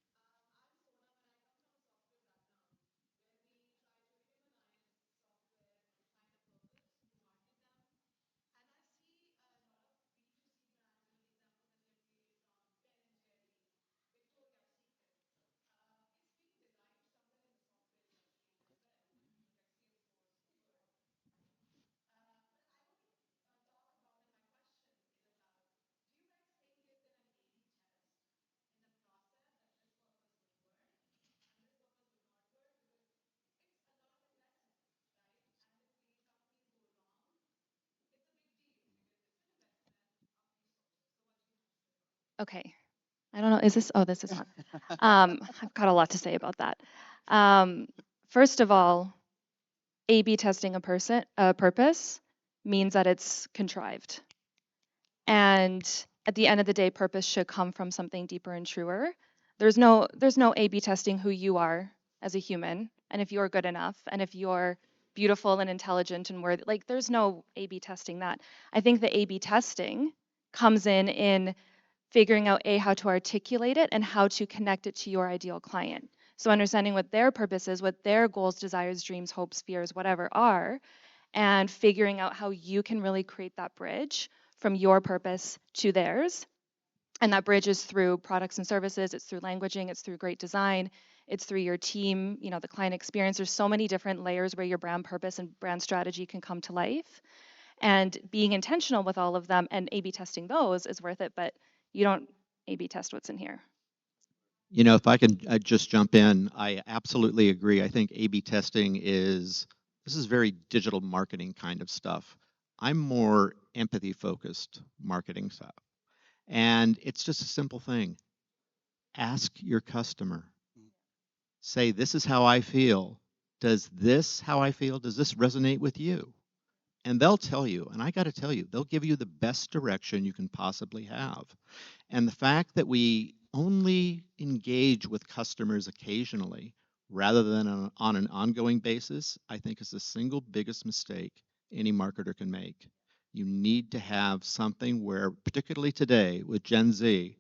Okay. I don't know. Is this? Oh, this is on. I've got a lot to say about that. First of all, A/B testing a purpose means that it's contrived. And at the end of the day, purpose should come from something deeper and truer. There's no A/B testing who you are as a human, and if you're good enough, and if you're beautiful and intelligent and worthy. Like, there's no A/B testing that. I think the A/B testing comes in figuring out how to articulate it and how to connect it to your ideal client. So understanding what their purpose is, what their goals, desires, dreams, hopes, fears, whatever are, and figuring out how you can really create that bridge from your purpose to theirs. And that bridge is through products and services, it's through languaging, it's through great design, it's through your team, you know, the client experience. There's so many different layers where your brand purpose and brand strategy can come to life. And being intentional with all of them and A/B testing those is worth it, but you don't A/B test what's in here. You know, if I can just jump in, I absolutely agree. I think A/B testing this is very digital marketing kind of stuff. I'm more empathy focused marketing stuff. And it's just a simple thing. Ask your customer. Say, this is how I feel. Does this resonate with you? And they'll tell you, and I got to tell you, they'll give you the best direction you can possibly have. And the fact that we only engage with customers occasionally rather than on an ongoing basis, I think is the single biggest mistake any marketer can make. You need to have something where, particularly today with Gen Z,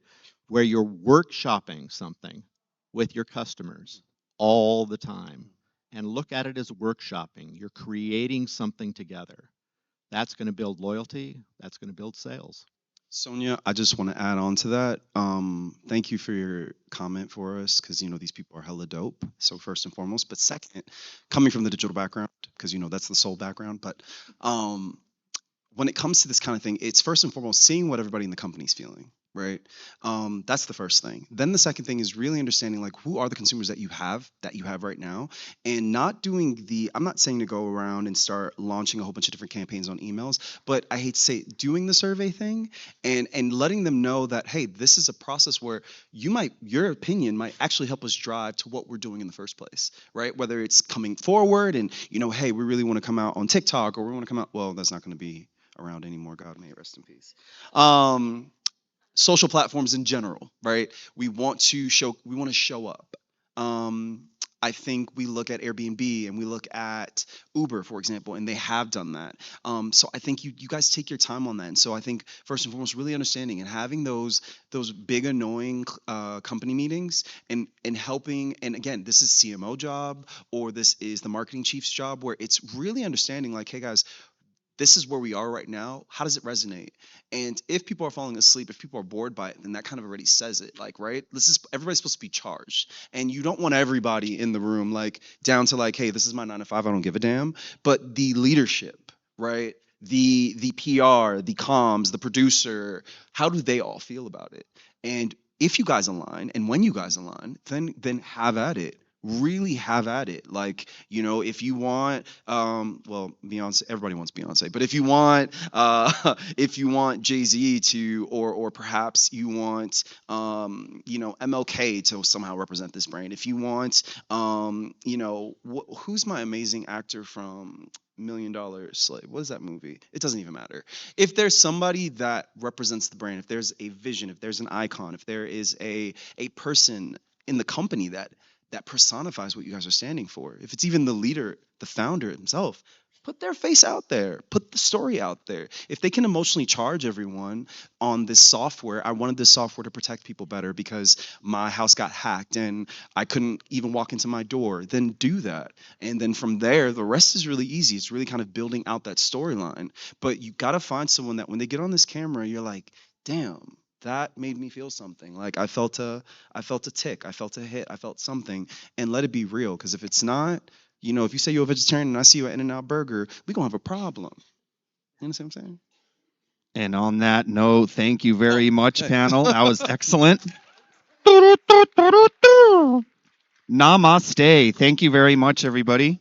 where you're workshopping something with your customers all the time. And look at it as workshopping. You're creating something together. That's going to build loyalty. That's going to build sales. Sonia, I just want to add on to that. Thank you for your comment for us, because you know these people are hella dope. So first and foremost, but second, coming from the digital background, because you know that's the soul background. But when it comes to this kind of thing, it's first and foremost seeing what everybody in the company is feeling, right? That's the first thing. Then the second thing is really understanding like who are the consumers that you have right now, and not doing I'm not saying to go around and start launching a whole bunch of different campaigns on emails, but I hate to say it, doing the survey thing and letting them know that, hey, this is a process where your opinion might actually help us drive to what we're doing in the first place, right? Whether it's coming forward and, you know, hey, we really want to come out on TikTok, or we want to come out, well, that's not going to be around anymore. God may it rest in peace. Social platforms in general, right? We want to show up. I think we look at Airbnb and we look at Uber, for example, and they have done that. So I think you guys take your time on that. And so I think first and foremost, really understanding and having those big annoying company meetings and helping. And again, this is CMO job, or this is the marketing chief's job, where it's really understanding like, hey guys, this is where we are right now. How does it resonate? And if people are falling asleep, if people are bored by it, then that kind of already says it. Like, right? Everybody's supposed to be charged, and you don't want everybody in the room like down to like, hey, this is my 9 to 5. I don't give a damn. But the leadership, right? The PR, the comms, the producer, how do they all feel about it? And if you guys align, and when you guys align, then have at it. Really have at it. Like, if you want, well, Beyonce, everybody wants Beyonce, but if you want, if you want Jay-Z to, or perhaps you want, MLK to somehow represent this brand. If you want, who's my amazing actor from Million Dollar Slave? What is that movie? It doesn't even matter. If there's somebody that represents the brand, if there's a vision, if there's an icon, if there is a person in the company that personifies what you guys are standing for, if it's even the leader, the founder himself, put their face out there, put the story out there. If they can emotionally charge everyone on this software, I wanted this software to protect people better because my house got hacked and I couldn't even walk into my door, then do that. And then from there, the rest is really easy. It's really kind of building out that storyline. But you got to find someone that when they get on this camera, you're like, damn, that made me feel something. Like I felt a tick, I felt a hit, I felt something, and let it be real. Because if it's not, if you say you're a vegetarian and I see you at In-N-Out Burger, we're gonna have a problem. You understand what I'm saying? And on that note, thank you very much, hey. panel. That was excellent. Namaste. Thank you very much, everybody.